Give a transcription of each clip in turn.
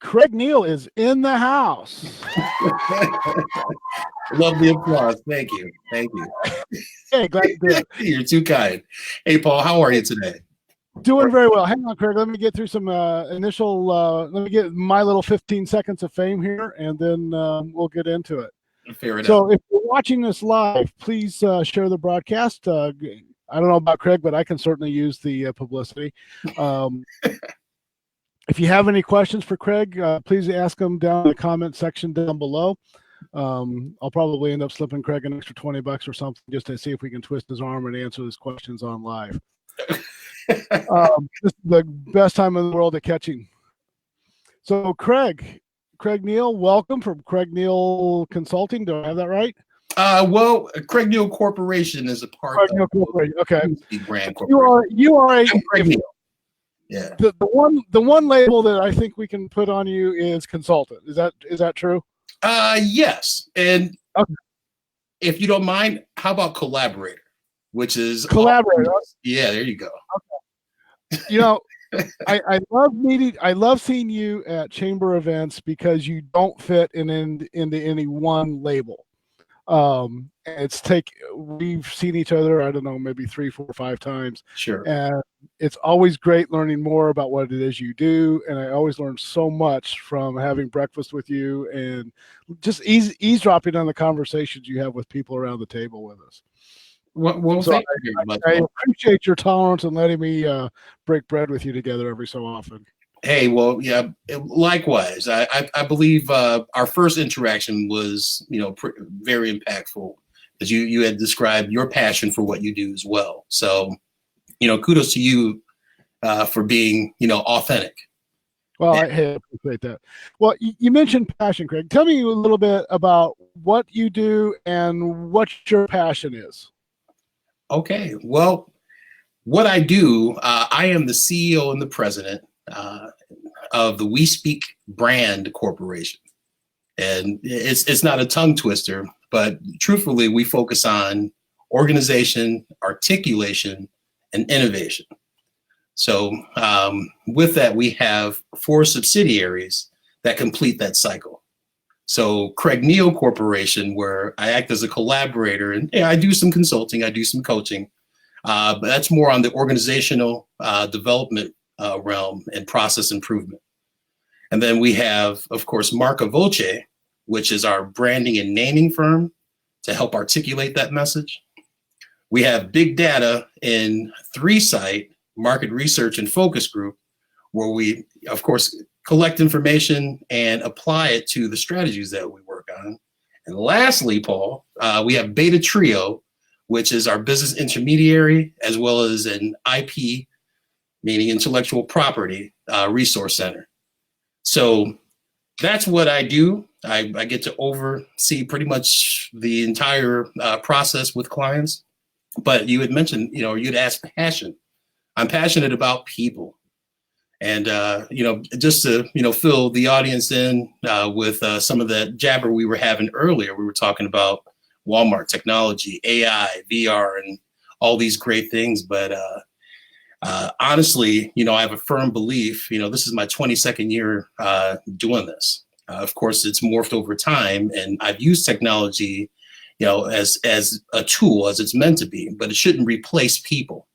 Craig Neal is in the house. Love the applause. Thank you. Thank you. Hey, glad to do it. You're too kind. Hey, Paul, how are you today? Doing very well. Hang on, Craig. Let me get through some initial, let me get my little 15 seconds of fame here, and then we'll get into it. Fair enough. So if you're watching this live, please share the broadcast. I don't know about Craig, but I can certainly use the publicity. If you have any questions for Craig, please ask them down in the comment section down below. I'll probably end up slipping Craig an extra $20 or something just to see if we can twist his arm and answer his questions on live. This is the best time in the world at catching. So Craig Neal, welcome from Craig Neal Consulting. Do I have that right? Well, Craig Neal Corporation is a part Craig of Neal Corporation. Okay. the brand corporation. You are a Craig Neal. Yeah. The one label that I think we can put on you is consultant. Is that true? Yes. And okay. If you don't mind, how about collaborator? Which is collaborator. Yeah, there you go. Okay. You know, I love seeing you at chamber events because you don't fit into any one label. We've seen each other, I don't know, maybe 3, 4, 5 times. Sure. And it's always great learning more about what it is you do. And I always learn so much from having breakfast with you and just eavesdropping on the conversations you have with people around the table with us. Well, so thank you very much. I appreciate your tolerance and letting me break bread with you together every so often. Hey, well, yeah, likewise. I believe our first interaction was, very impactful, as you had described your passion for what you do as well. So, kudos to you for being, authentic. Well, I appreciate that. Well, you mentioned passion, Craig. Tell me a little bit about what you do and what your passion is. Okay. Well, what I do, I am the CEO and the president of the We Speak Brand Corporation. And it's not a tongue twister, but truthfully, we focus on organization, articulation, and innovation. So with that, we have 4 subsidiaries that complete that cycle. So Craig Neal Corporation, where I act as a collaborator, and I do some consulting, I do some coaching, but that's more on the organizational development realm and process improvement. And then we have, of course, Marca Voce, which is our branding and naming firm to help articulate that message. We have Big Data in 3Sight, Market Research and Focus Group, where we, of course, collect information and apply it to the strategies that we work on. And lastly, Paul, we have Beta Trio, which is our business intermediary, as well as an IP, meaning intellectual property, resource center. So that's what I do. I get to oversee pretty much the entire process with clients. But you had mentioned, you'd asked passion. I'm passionate about people. And, just to, fill the audience in with some of that jabber we were having earlier, we were talking about Walmart technology, AI, VR, and all these great things. But honestly, I have a firm belief, this is my 22nd year doing this. Of course, it's morphed over time, and I've used technology, as a tool, as it's meant to be, but it shouldn't replace people.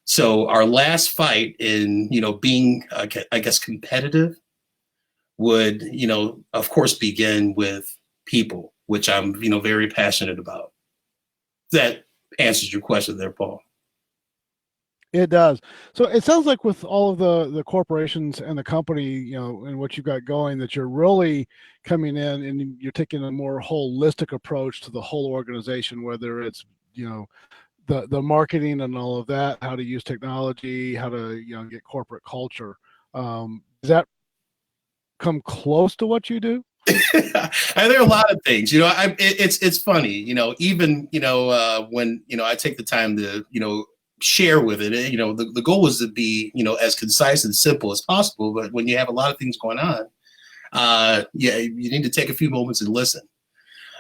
So our last fight in, being, I guess, competitive would, of course, begin with people, which I'm, very passionate about. That answers your question there, Paul. It does. So it sounds like with all of the corporations and the company, and what you've got going, that you're really coming in and you're taking a more holistic approach to the whole organization, whether it's, the marketing and all of that, how to use technology, how to, get corporate culture. Does that come close to what you do? There are a lot of things, it's funny, even, when, I take the time to, share with it, the goal is to be, as concise and simple as possible. But when you have a lot of things going on, you need to take a few moments and listen.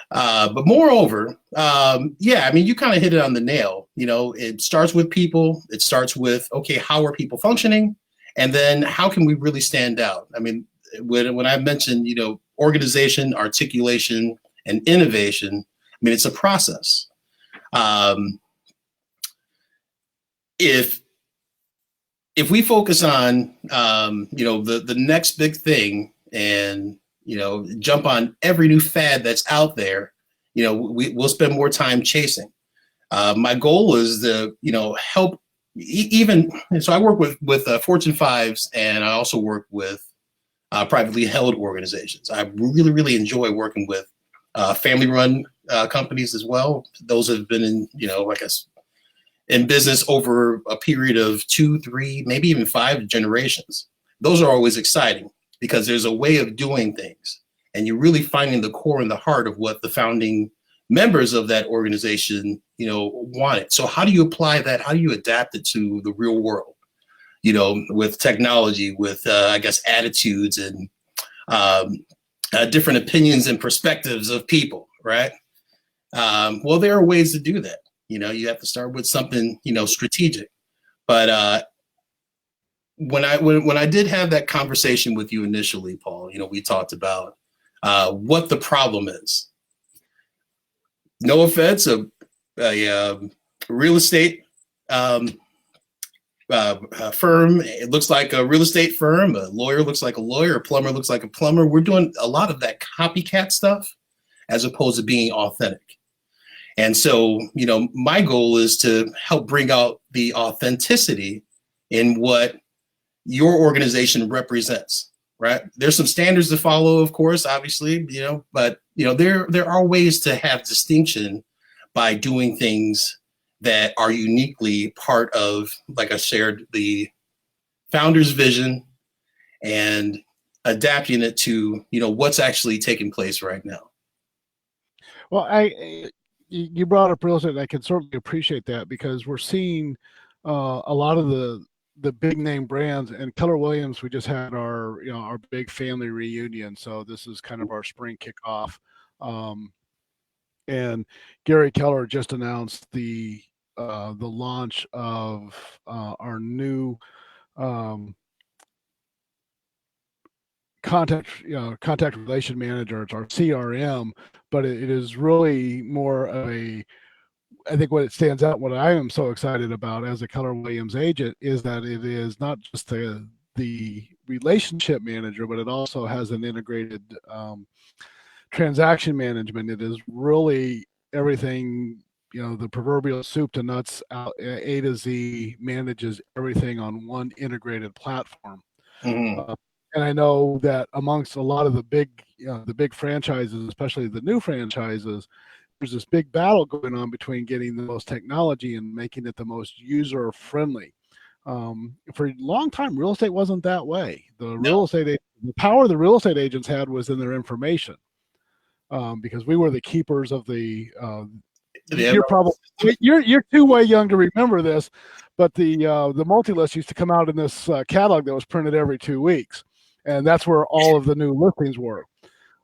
But moreover, you kind of hit it on the nail. It starts with people. It starts with, okay, how are people functioning? And then how can we really stand out? I mean, when I mentioned, organization, articulation, and innovation, I mean, it's a process. If we focus on, the next big thing and, jump on every new fad that's out there, we'll spend more time chasing. My goal is to, help even, so I work with Fortune 5s, and I also work with privately held organizations. I really, really enjoy working with family-run companies as well. Those have been in, I guess, in business over a period of 2, 3, maybe even 5 generations. Those are always exciting because there's a way of doing things, and you're really finding the core and the heart of what the founding members of that organization, wanted. So how do you apply that? How do you adapt it to the real world? With technology, with I guess attitudes and different opinions and perspectives of people, right? Well, there are ways to do that. You have to start with something, strategic. But when I did have that conversation with you initially, Paul, we talked about what the problem is. No offense, a real estate firm, it looks like a real estate firm. A lawyer looks like a lawyer. A plumber looks like a plumber. We're doing a lot of that copycat stuff as opposed to being authentic. And so, my goal is to help bring out the authenticity in what your organization represents, right? There's some standards to follow, of course, obviously, but, there are ways to have distinction by doing things that are uniquely part of, like I shared, the founder's vision and adapting it to, what's actually taking place right now. Well, you brought up real estate, and I can certainly appreciate that because we're seeing a lot of the big name brands. And Keller Williams, we just had our big family reunion, so this is kind of our spring kickoff. And Gary Keller just announced the launch of our new contact relation manager. It's our CRM, but it is really more of I think what it stands out, what I am so excited about as a Keller Williams agent, is that it is not just the relationship manager, but it also has an integrated transaction management. It is really everything, the proverbial soup to nuts, A to Z, manages everything on one integrated platform. Mm-hmm. And I know that amongst a lot of the big franchises, especially the new franchises, there's this big battle going on between getting the most technology and making it the most user friendly. For a long time, real estate wasn't that way. The power the real estate agents had was in their information, because we were the keepers of the. You're too way young to remember this, but the multi-list used to come out in this catalog that was printed every 2 weeks, and that's where all of the new listings were.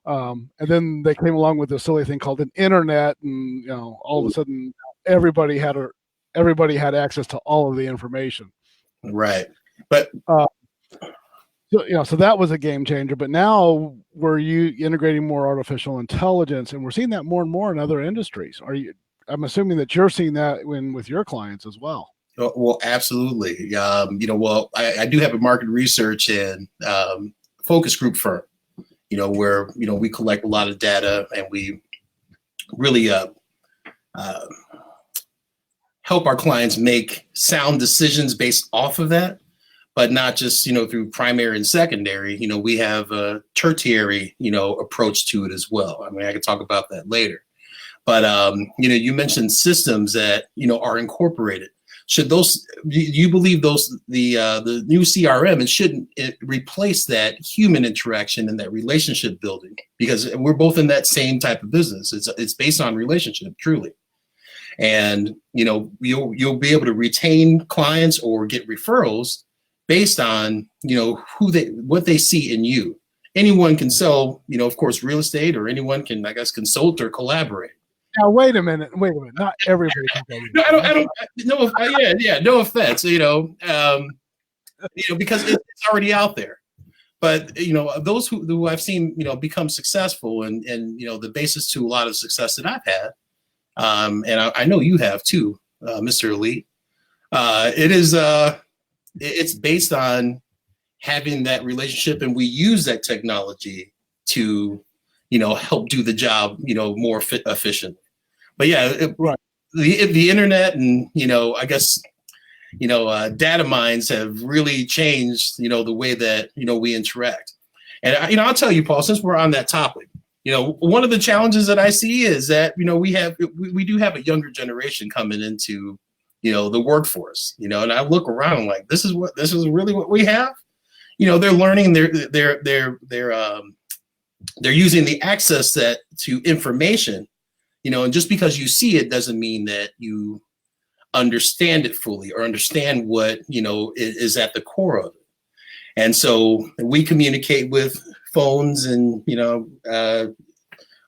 And then they came along with this silly thing called an internet, and all of a sudden everybody had access to all of the information. Right, but so that was a game changer. But now we're integrating more artificial intelligence, and we're seeing that more and more in other industries. I'm assuming that you're seeing that with your clients as well. Well, absolutely. I do have a market research and focus group firm, where, we collect a lot of data, and we really help our clients make sound decisions based off of that, but not just, through primary and secondary. We have a tertiary, approach to it as well. I mean, I could talk about that later. But, you mentioned systems that, are incorporated. Do you believe the new CRM, shouldn't replace that human interaction and that relationship building? Because we're both in that same type of business. It's based on relationship, truly. And, you'll be able to retain clients or get referrals based on, what they see in you. Anyone can sell, of course, real estate, or anyone can, I guess, consult or collaborate. Now, wait a minute. Not everybody can go. No offense, because it's already out there. But those who I've seen become successful, and the basis to a lot of success that I've had, and I know you have too, Mr. Elite. It's based on having that relationship, and we use that technology to help do the job more efficient. But yeah, Right. The internet and I guess data mines have really changed the way that we interact. And I'll tell you, Paul, since we're on that topic, one of the challenges that I see is that we do have a younger generation coming into the workforce, and I look around like this is really what we have. They're learning, they're using the access to information, and just because you see it doesn't mean that you understand it fully or understand what is at the core of it. And so we communicate with phones and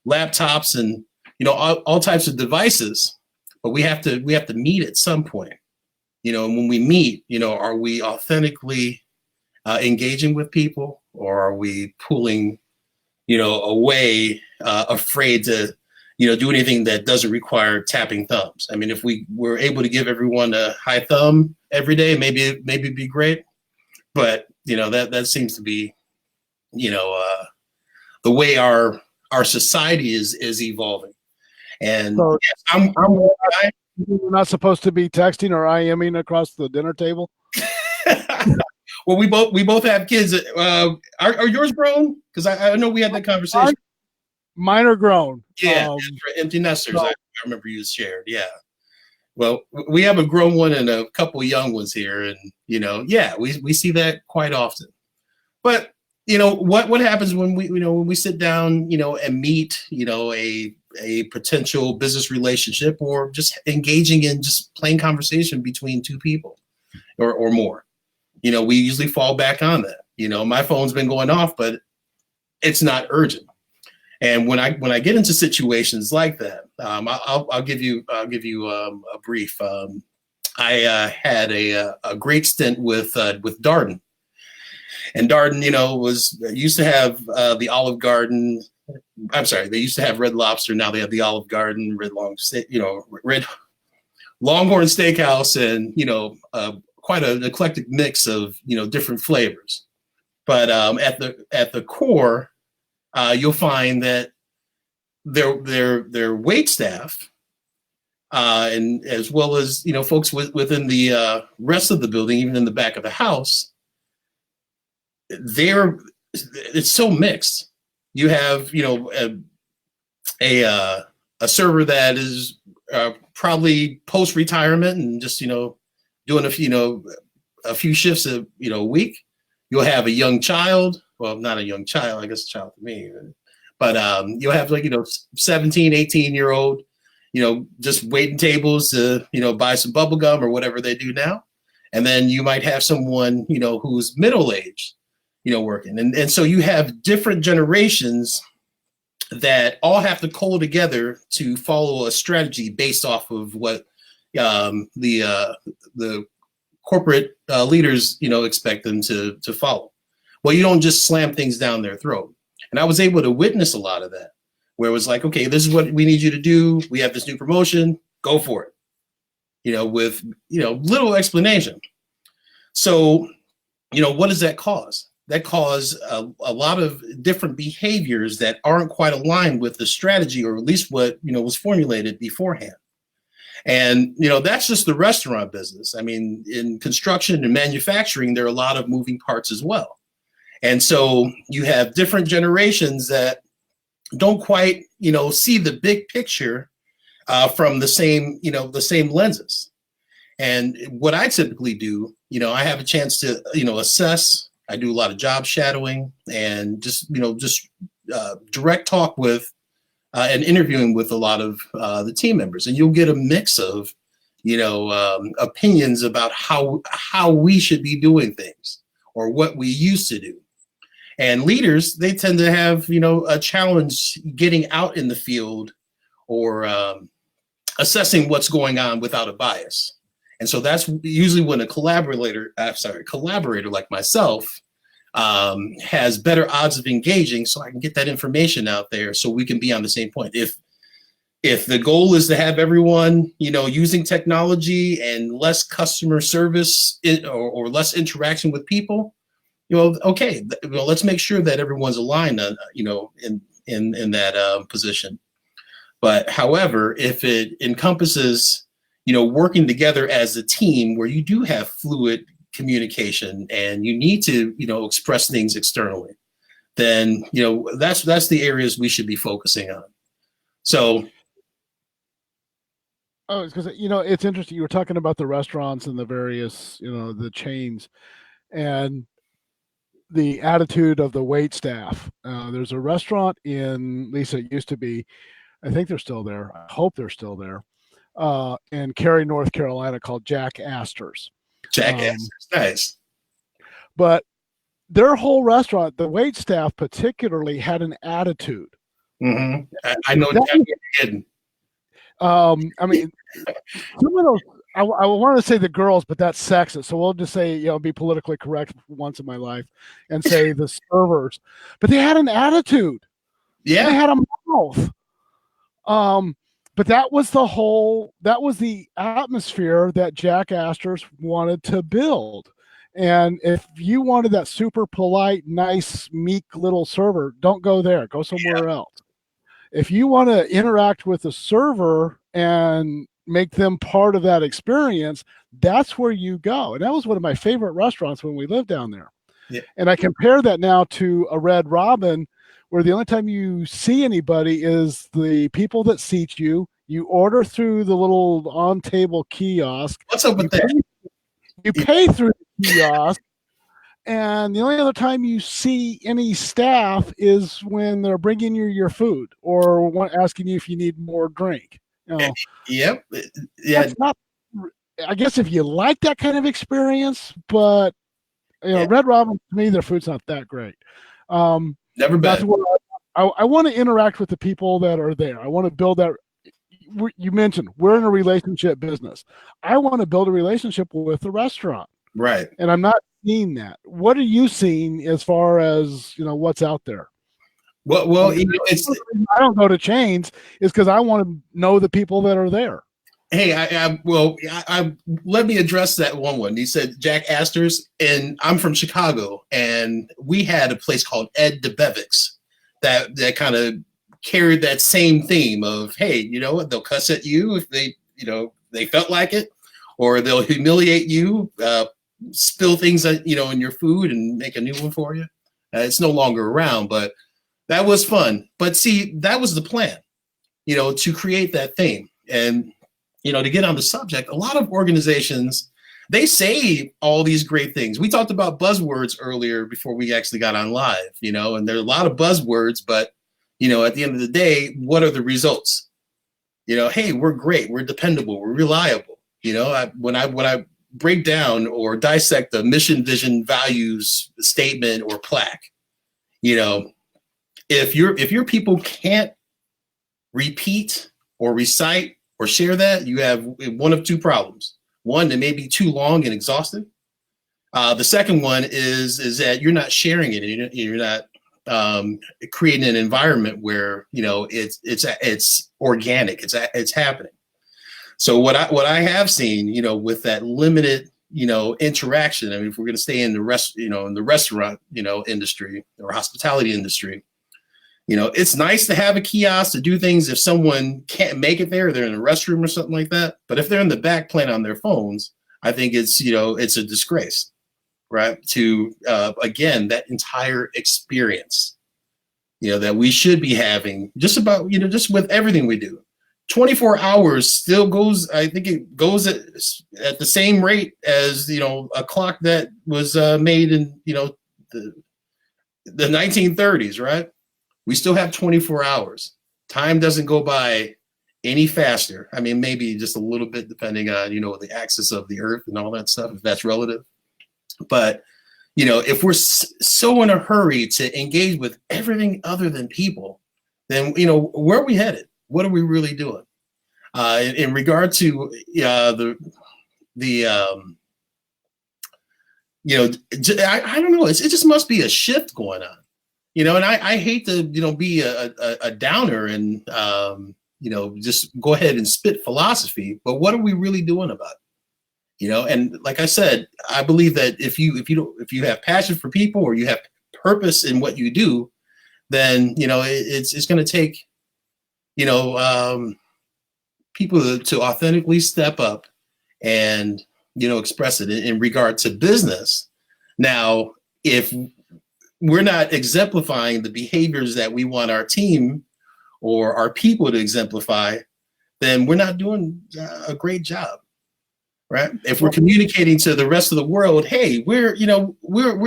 laptops and all types of devices, but we have to meet at some point. And when we meet, are we authentically engaging with people, or are we pulling away, afraid to do anything that doesn't require tapping thumbs? I mean, if we were able to give everyone a high thumb every day, maybe it'd be great. But that seems to be the way our society is evolving. And So yes, we're not supposed to be texting or IMing across the dinner table. Well, we both have kids. Are yours grown? Because I know we had that conversation. Mine are grown. Yeah, empty nesters. I remember you shared. Yeah. Well, we have a grown one and a couple young ones here, and we see that quite often. But what happens when we sit down and meet a potential business relationship, or just engaging in just plain conversation between two people or more. We usually fall back on that. My phone's been going off, but it's not urgent. And when I get into situations like that, I'll give you a brief. I had a great stint with Darden, and Darden, used to have the Olive Garden. I'm sorry, they used to have Red Lobster. Now they have the Olive Garden, Red Longhorn Steakhouse, and quite an eclectic mix of different flavors. But at the core, you'll find that their wait staff, and as well as folks within the rest of the building, even in the back of the house, it's so mixed. You have a server that is probably post retirement and just doing a few shifts a week. You'll have a young child. Well, not a young child, I guess a child to me, but you'll have 17, 18-year-old, just waiting tables to buy some bubble gum or whatever they do now. And then you might have someone who's middle-aged working, and so you have different generations that all have to cull together to follow a strategy based off of what the corporate leaders expect them to follow. Well, you don't just slam things down their throat. And I was able to witness a lot of that, where it was like, okay, this is what we need you to do. We have this new promotion, go for it. With little explanation. So what does that cause? That cause a lot of different behaviors that aren't quite aligned with the strategy, or at least what was formulated beforehand. And that's just the restaurant business. I mean, in construction and manufacturing, there are a lot of moving parts as well. And so you have different generations that don't quite see the big picture from the same lenses. And what I typically do, I have a chance to assess. I do a lot of job shadowing and just direct talk with and interviewing with a lot of the team members, and you'll get a mix of opinions about how we should be doing things or what we used to do. And leaders, they tend to have a challenge getting out in the field or assessing what's going on without a bias. And so that's usually when a collaborator like myself has better odds of engaging, so I can get that information out there so we can be on the same point. If the goal is to have everyone, using technology and less customer service or less interaction with people, okay, let's make sure that everyone's aligned, in that position. But however, if it encompasses, working together as a team where you do have fluid communication and you need to, express things externally, then, that's the areas we should be focusing on. So. Oh, it's because, it's interesting. You were talking about the restaurants and the various, the chains and the attitude of the wait staff. There's a restaurant at least it used to be, I think they're still there. I hope they're still there, in Cary, North Carolina, called Jack Astor's. Jack Astor's, nice. But their whole restaurant, the wait staff particularly, had an attitude. Mm-hmm. I know exactly what you're kidding. I mean, some of those, I want to say the girls, but that's sexist. So we'll just say, be politically correct once in my life and say the servers. But they had an attitude. Yeah. They had a mouth. But that was the atmosphere that Jack Astor's wanted to build. And if you wanted that super polite, nice, meek little server, don't go there. Go somewhere else. If you want to interact with the server and make them part of that experience, that's where you go. And that was one of my favorite restaurants when we lived down there. Yeah. And I compare that now to a Red Robin, where the only time you see anybody is the people that seat you. You order through the little on-table kiosk. What's up with that? You pay through the kiosk. And the only other time you see any staff is when they're bringing you your food or asking you if you need more drink. Yep. Yeah. I guess if you like that kind of experience, but Red Robin, to me, their food's not that great. Never bad. I want to interact with the people that are there. I want to build that. You mentioned we're in a relationship business. I want to build a relationship with the restaurant. Right. And I'm not seeing that. What are you seeing as far as, what's out there? Well, I don't go to chains is because I want to know the people that are there. Hey, I let me address that one. You said Jack Astor's, and I'm from Chicago, and we had a place called Ed DeBevick's that kind of carried that same theme of, hey, they'll cuss at you if they felt like it, or they'll humiliate you, spill things in your food and make a new one for you. It's no longer around, but that was fun. But see, that was the plan, to create that theme. And, to get on the subject, a lot of organizations, they say all these great things. We talked about buzzwords earlier before we actually got on live, and there are a lot of buzzwords, but, at the end of the day, what are the results? Hey, we're great. We're dependable. We're reliable. When I break down or dissect the mission, vision, values statement or plaque, if your people can't repeat or recite or share that, you have one of two problems. One, they may be too long and exhaustive. The second one is that you're not sharing it. And you're not creating an environment where it's organic. It's happening. So what I have seen, with that limited, interaction. I mean, if we're going to stay in the restaurant, industry or hospitality industry, it's nice to have a kiosk to do things if someone can't make it there, they're in a restroom or something like that. But if they're in the back playing on their phones, I think it's a disgrace, right? To again, that entire experience, that we should be having just about, just with everything we do. 24 hours still goes, I think it goes at the same rate as, a clock that was made in, the 1930s, right? We still have 24 hours. Time doesn't go by any faster. I mean, maybe just a little bit depending on, the axis of the earth and all that stuff, if that's relative. But, if we're so in a hurry to engage with everything other than people, then, where are we headed? What are we really doing? In regard to the I don't know. It just must be a shift going on, and I hate to, be a downer and, just go ahead and spit philosophy, but what are we really doing about it? And like I said, I believe that if you have passion for people, or you have purpose in what you do, then, it's going to take, people to authentically step up and, express it in regard to business. Now, if we're not exemplifying the behaviors that we want our team or our people to exemplify, then we're not doing a great job, right? If we're communicating to the rest of the world, hey, we're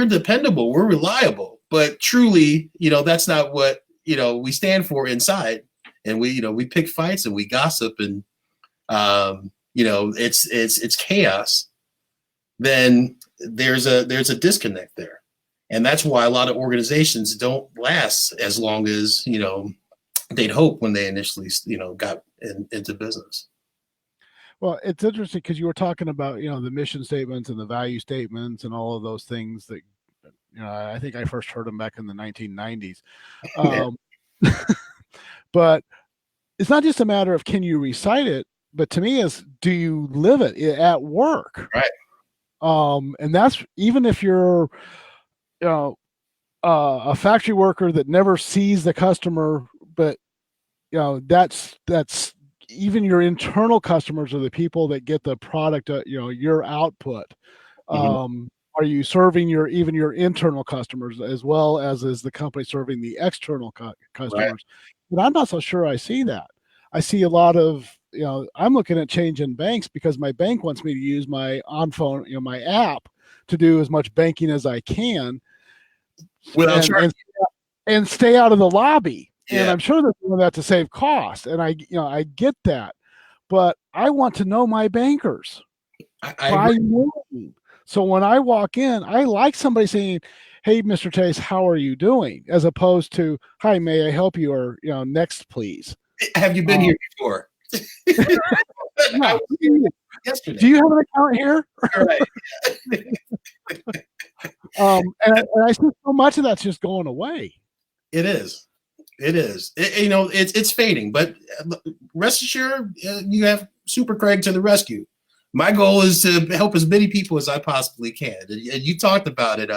dependable, we're reliable, but truly, that's not what, we stand for inside. And we pick fights and we gossip and, it's chaos, then there's a disconnect there. And that's why a lot of organizations don't last as long as, they'd hope when they initially, got into business. Well, it's interesting because you were talking about, the mission statements and the value statements and all of those things that, I think I first heard them back in the 1990s. But it's not just a matter of can you recite it, but to me is, do you live it at work? Right. And that's even if you're, a factory worker that never sees the customer, but that's even your internal customers are the people that get the product, your output. Mm-hmm. Are you serving your internal customers as well as is the company serving the external customers? Right. But I'm not so sure I see that. I see a lot of, I'm looking at changing banks because my bank wants me to use my on-phone, my app to do as much banking as I can and stay out of the lobby. Yeah. And I'm sure they're doing that to save cost. And I get that, but I want to know my bankers. I so when I walk in, I like somebody saying, "Hey, Mr. Tace, how are you doing?" as opposed to, "Hi, may I help you?" or, next, please. Have you been here before? No. Yesterday. Do you have an account here? Right. And I see so much of that's just going away. It is. It's fading, but rest assured, you have Super Craig to the rescue. My goal is to help as many people as I possibly can. And you talked about it,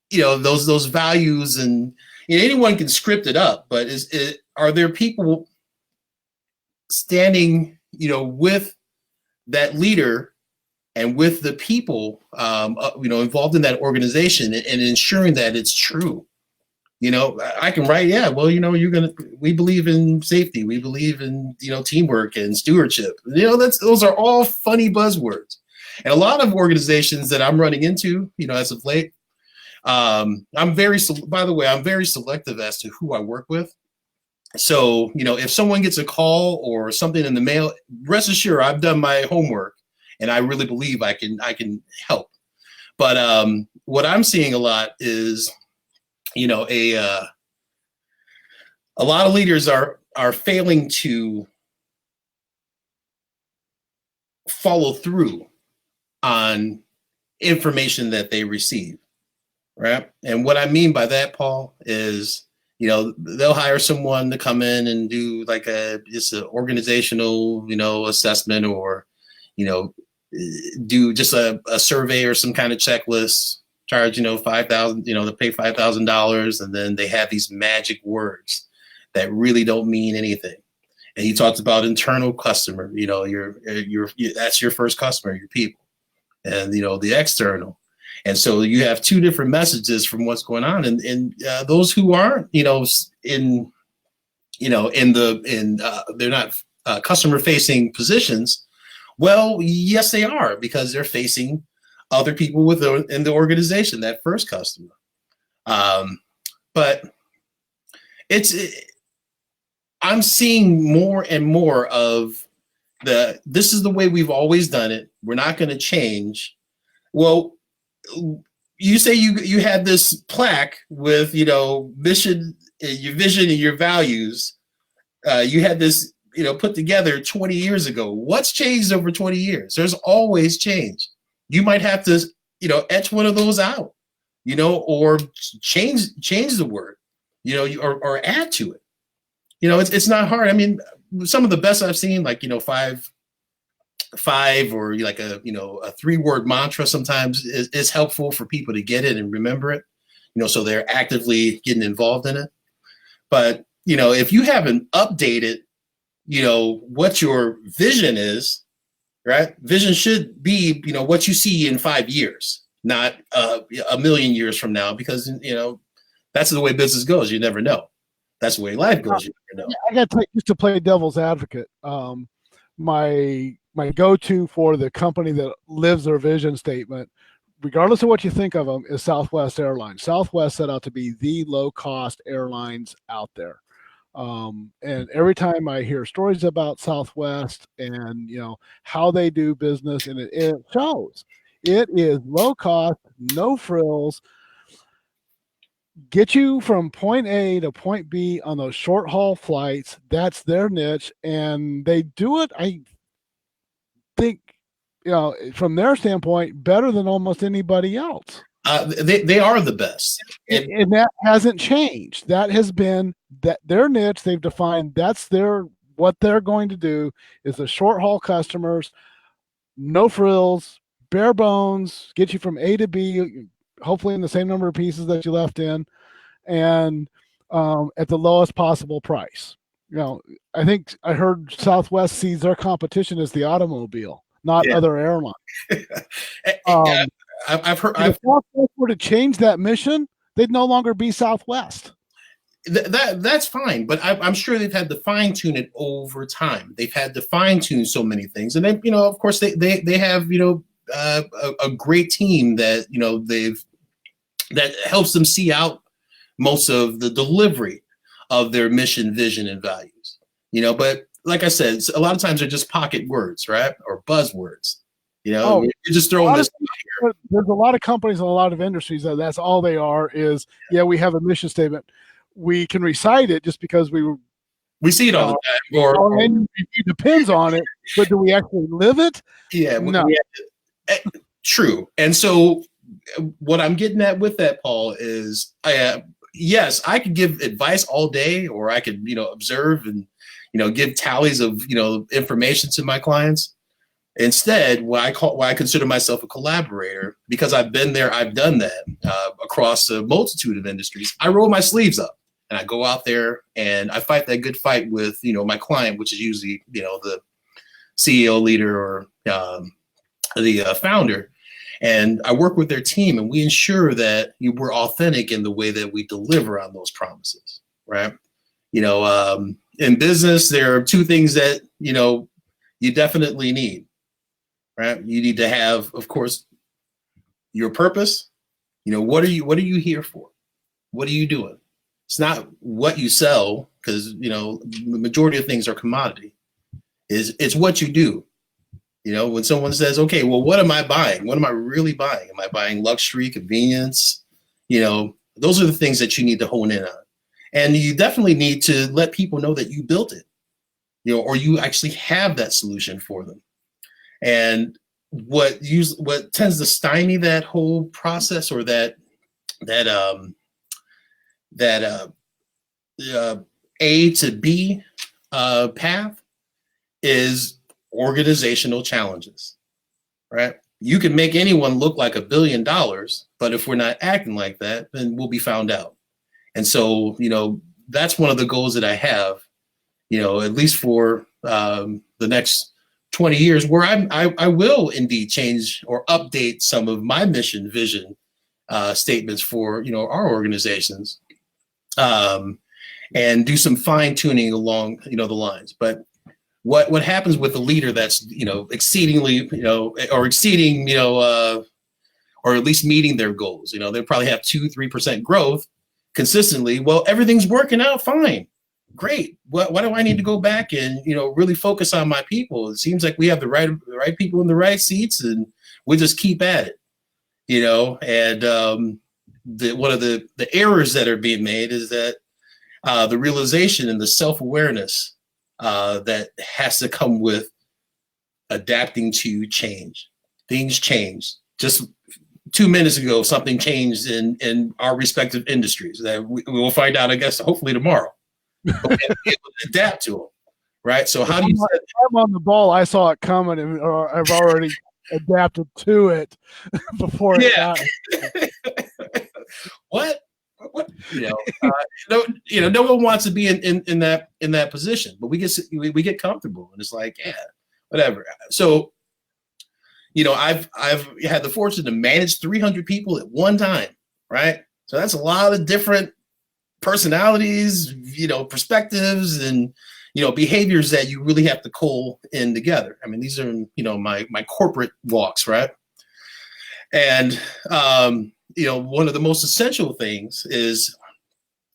those values, and anyone can script it up, but are there people standing, with that leader and with the people, involved in that organization and ensuring that it's true? I can write, we believe in safety. We believe in, teamwork and stewardship. Those are all funny buzzwords. And a lot of organizations that I'm running into, as of late, I'm very selective as to who I work with. So, if someone gets a call or something in the mail, rest assured I've done my homework and I really believe I can help. But what I'm seeing a lot is, a lot of leaders are failing to follow through on information that they receive, right? And what I mean by that, Paul, is, they'll hire someone to come in and do like just an organizational, assessment, or, do just a survey or some kind of checklist, charge, $5,000, they pay $5,000, and then they have these magic words that really don't mean anything. And he talks about internal customer, that's your first customer, your people, and the external. And so you have two different messages from what's going on, and those who aren't, they're not customer facing positions. Well, yes, they are, because they're facing other people in the organization, that first customer. But I'm seeing more and more of this is the way we've always done it. We're not going to change. Well, you say you had this plaque with, mission, your vision and your values. You had this, put together 20 years ago. What's changed over 20 years? There's always change. you might have to, etch one of those out, or change the word, or add to it. It's not hard. I mean, some of the best I've seen, like, five or like a 3-word mantra sometimes is helpful for people to get it and remember it, so they're actively getting involved in it. But, if you haven't updated, what your vision is, right? Vision should be, what you see in 5 years, not a million years from now, because, that's the way business goes. You never know. That's the way life goes. You never know. I got to just to play devil's advocate. My go-to for the company that lives their vision statement, regardless of what you think of them, is Southwest Airlines. Southwest set out to be the low-cost airlines out there. And every time I hear stories about Southwest and, how they do business, and it shows. It is low cost, no frills, get you from point A to point B on those short haul flights. That's their niche. And they do it, I think, from their standpoint, better than almost anybody else. They are the best. And that hasn't changed. That has been their niche. They've defined that's what they're going to do is the short haul customers, no frills, bare bones, get you from A to B, hopefully in the same number of pieces that you left in, and at the lowest possible price. I think I heard Southwest sees their competition as the automobile, not other airlines. I've heard. If Southwest were to change that mission, they'd no longer be Southwest. That's fine, but I'm sure they've had to fine tune it over time. They've had to fine tune so many things, and then of course, they have a great team that that helps them see out most of the delivery of their mission, vision, and values. But like I said, a lot of times they're just pocket words, right, or buzzwords. You're just throwing this out here. There's a lot of companies and a lot of industries that's all they are is, we have a mission statement. We can recite it just because we see it all the time. Or it depends on it, but do we actually live it? Yeah, no. True. And so what I'm getting at with that, Paul, is yes, I could give advice all day, or I could, observe and, give tallies of, information to my clients. Instead, why I consider myself a collaborator, because I've been there, I've done that across a multitude of industries. I roll my sleeves up and I go out there and I fight that good fight with, my client, which is usually, the CEO, leader, or the founder. And I work with their team, and we ensure that we're authentic in the way that we deliver on those promises, right? In business, there are 2 things that, you definitely need. Right. You need to have, of course, your purpose. What are you here for? What are you doing? It's not what you sell, because, the majority of things are commodity. It's what you do. When someone says, okay, well, what am I buying? What am I really buying? Am I buying luxury, convenience? Those are the things that you need to hone in on. And you definitely need to let people know that you built it, or you actually have that solution for them. And what tends to stymie that whole process, or that A to B path, is organizational challenges, right? You can make anyone look like $1 billion, but if we're not acting like that, then we'll be found out. And so, that's one of the goals that I have, at least for the next 20 years, where I will indeed change or update some of my mission, vision statements for, our organizations, and do some fine tuning along, the lines. But what happens with a leader that's, exceedingly, or exceeding, or at least meeting their goals, they probably have 2-3% growth consistently. Well, everything's working out fine. Great. Why do I need to go back and, really focus on my people? It seems like we have the right people in the right seats, and we'll just keep at it, and one of the errors that are being made is that the realization and the self-awareness that has to come with adapting to change. things change. Just 2 minutes ago, something changed in our respective industries that we will find out, I guess, hopefully tomorrow. But we have to be able to adapt to them, right? So how do you? I'm on the ball. I saw it coming, and or I've already adapted to it before it got. What? No one wants to be in that position, but we get comfortable, and it's like, yeah, whatever. So, I've had the fortune to manage 300 people at one time, right? So that's a lot of different personalities, perspectives, and behaviors that you really have to cull in together. I mean, these are my corporate walks, right? And one of the most essential things is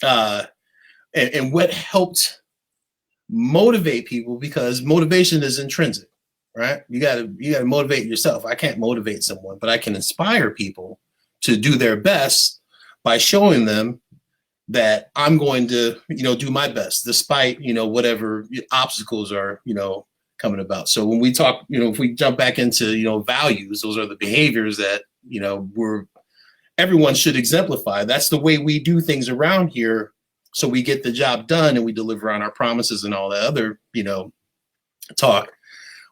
and what helped motivate people, because motivation is intrinsic, right? You gotta motivate yourself. I can't motivate someone, but I can inspire people to do their best by showing them that I'm going to, do my best despite, whatever obstacles are, coming about. So when we talk, if we jump back into, values, those are the behaviors that, everyone should exemplify. That's the way we do things around here. So we get the job done and we deliver on our promises and all that other, talk.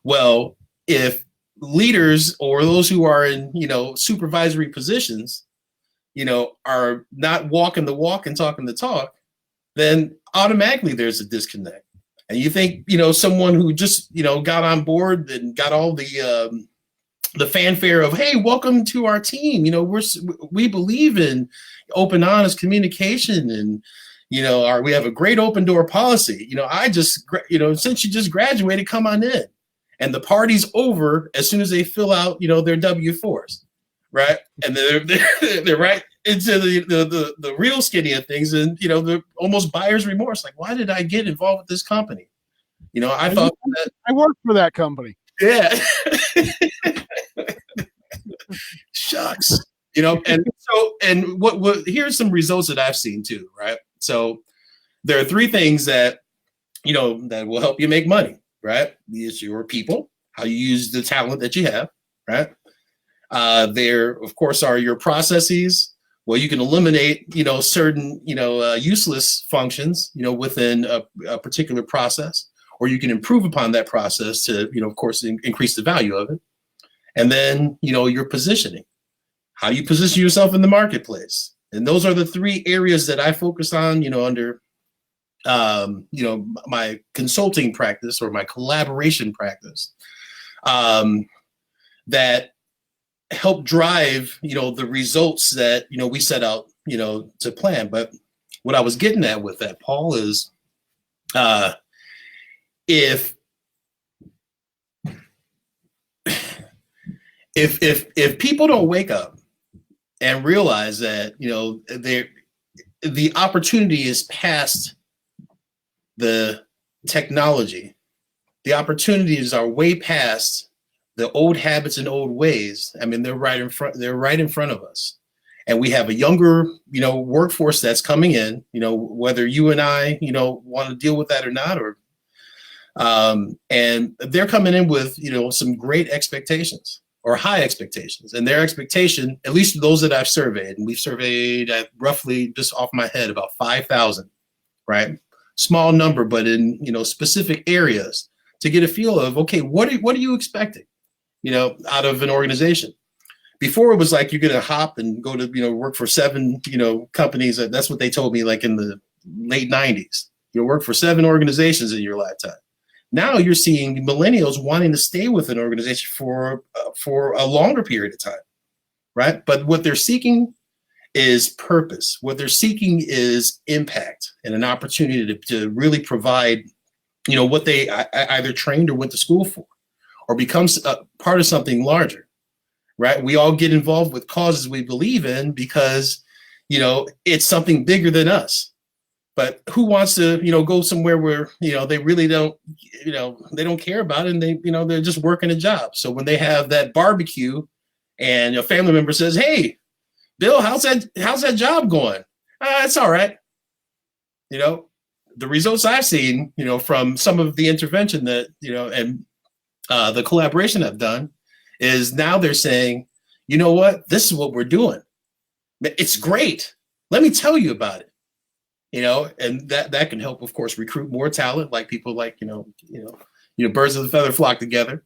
Well, if leaders or those who are in, supervisory positions, are not walking the walk and talking the talk, then automatically there's a disconnect. And you think, someone who just, got on board and got all the fanfare of, hey, welcome to our team. We believe in open, honest communication, and we have a great open door policy. I just, since you just graduated, come on in. And the party's over as soon as they fill out, their W-4s, right? And they're right into the real skinny of things, and the almost buyer's remorse. Like, why did I get involved with this company? I thought that I worked for that company. Yeah. Shucks. And what here's some results that I've seen too, right? So there are three things that that will help you make money, right? It's your people, how you use the talent that you have, right? There, of course, are your processes. Well, you can eliminate, certain, useless functions, within a particular process, or you can improve upon that process to, of course, increase the value of it. And then, your positioning. How do you position yourself in the marketplace? And those are the three areas that I focus on, under, my consulting practice or my collaboration practice, that help drive, the results that, we set out, to plan. But what I was getting at with that, Paul, is if people don't wake up and realize that, the opportunity is past the technology, the opportunities are way past the old habits and old ways. I mean, they're right in front of us. And we have a younger, workforce that's coming in, whether you and I, want to deal with that or not, or and they're coming in with, some great expectations or high expectations. And their expectation, at least those that I've surveyed, and we've surveyed at roughly, just off my head, about 5,000, right? Small number, but in, specific areas, to get a feel of, okay, what are you expecting, out of an organization? Before, it was like you're going to hop and go to, work for 7, companies. That's what they told me, like in the late 90s. You'll work for 7 organizations in your lifetime. Now you're seeing millennials wanting to stay with an organization for a longer period of time, right? But what they're seeking is purpose. What they're seeking is impact and an opportunity to really provide, what they either trained or went to school for, or becomes a part of something larger, right? We all get involved with causes we believe in because, it's something bigger than us. But who wants to, go somewhere where, they really don't, they don't care about it, and they, they're just working a job. So when they have that barbecue and a family member says, hey, Bill, how's that job going? It's all right. The results I've seen, from some of the intervention that, and the collaboration I've done, is now they're saying, you know what, this is what we're doing. It's great. Let me tell you about it. And that can help, of course, recruit more talent, like people like, birds of the feather flock together.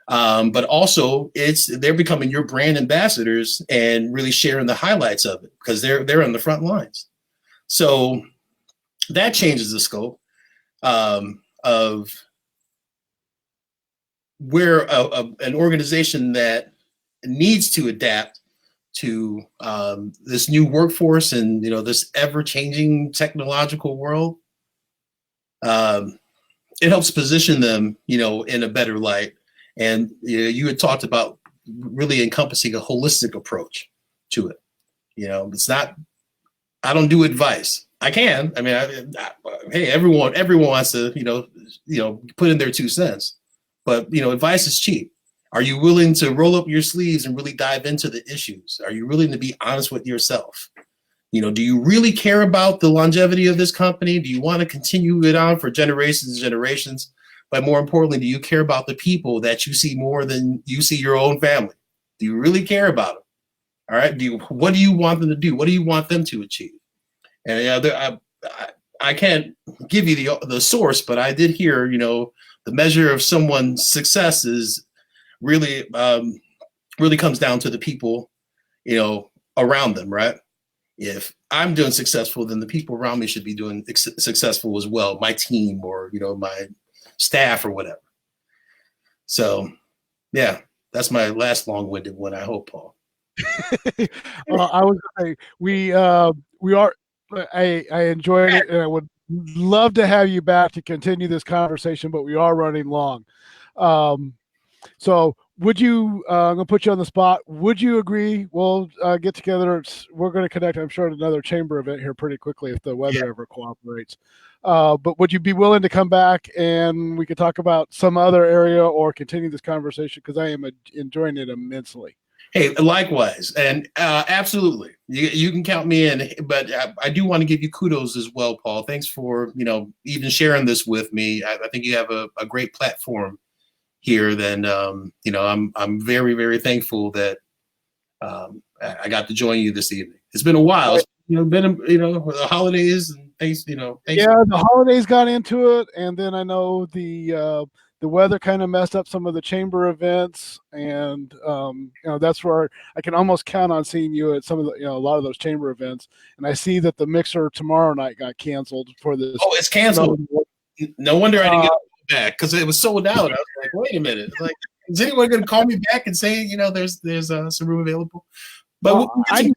But also they're becoming your brand ambassadors and really sharing the highlights of it because they're on the front lines. So that changes the scope of where an organization that needs to adapt to this new workforce and this ever-changing technological world. It helps position them, in a better light. And you had talked about really encompassing a holistic approach to it. It's not. I don't do advice. I can. I mean, hey, everyone wants to, put in their 2 cents. But advice is cheap. Are you willing to roll up your sleeves and really dive into the issues? Are you willing to be honest with yourself? Do you really care about the longevity of this company? Do you want to continue it on for generations and generations? But more importantly, do you care about the people that you see more than you see your own family? Do you really care about them? All right. What do you want them to do? What do you want them to achieve? And I can't give you the source, but I did hear, the measure of someone's success is really comes down to the people, around them, right? If I'm doing successful, then the people around me should be doing successful as well. My team or, my staff or whatever. So, yeah, that's my last long-winded one, I hope, Paul. I was going to say, we are, I enjoyed it, and I would love to have you back to continue this conversation, but we are running long. So would you, I'm going to put you on the spot. Would you agree? We'll get together. We're going to connect, I'm sure, at another chamber event here pretty quickly if the weather ever cooperates. But would you be willing to come back and we could talk about some other area or continue this conversation? Because I am enjoying it immensely. Hey, likewise. And absolutely. You can count me in. But I do want to give you kudos as well, Paul. Thanks for, even sharing this with me. I think you have a great platform here. Then, I'm very, very thankful that I got to join you this evening. It's been a while. It's been, the holidays and things, thanks. Yeah, the holidays got into it. And then I know the weather kind of messed up some of the chamber events, and that's where I can almost count on seeing you at some of the, a lot of those chamber events. And I see that the mixer tomorrow night got canceled for this. Oh, it's canceled. No wonder I didn't get it back because it was sold out. I was like, wait a minute, like, is anyone going to call me back and say, there's some room available? But I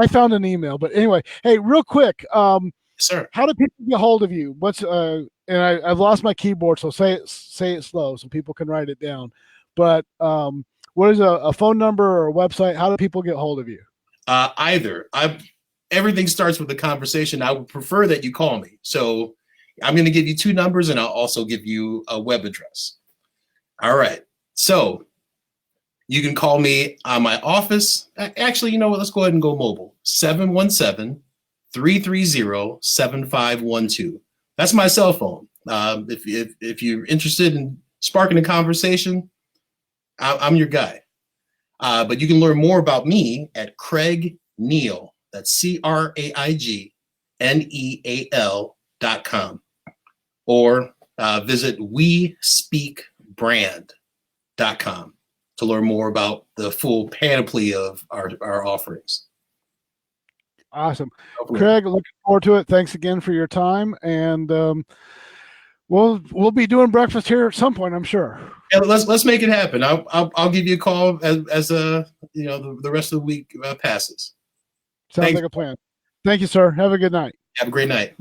found an email. But anyway, hey, real quick, sir, how do people get a hold of you? What's and I've lost my keyboard, so say it slow so people can write it down. But what is a phone number or a website? How do people get a hold of you? Either. Everything starts with a conversation. I would prefer that you call me. So I'm going to give you 2 numbers, and I'll also give you a web address. All right. So you can call me on my office. Actually, you know what? Let's go ahead and go mobile. 717-330-7512. That's my cell phone. If you're interested in sparking a conversation, I'm your guy. But you can learn more about me at Craig Neal. That's CraigNeal.com. Or visit WeSpeakBrand.com to learn more about the full panoply of our offerings. Awesome. Craig, looking forward to it. Thanks again for your time. And we'll be doing breakfast here at some point, I'm sure. Yeah, let's make it happen. I'll give you a call as the rest of the week passes. Sounds like a plan. Thank you, sir. Have a good night. Have a great night.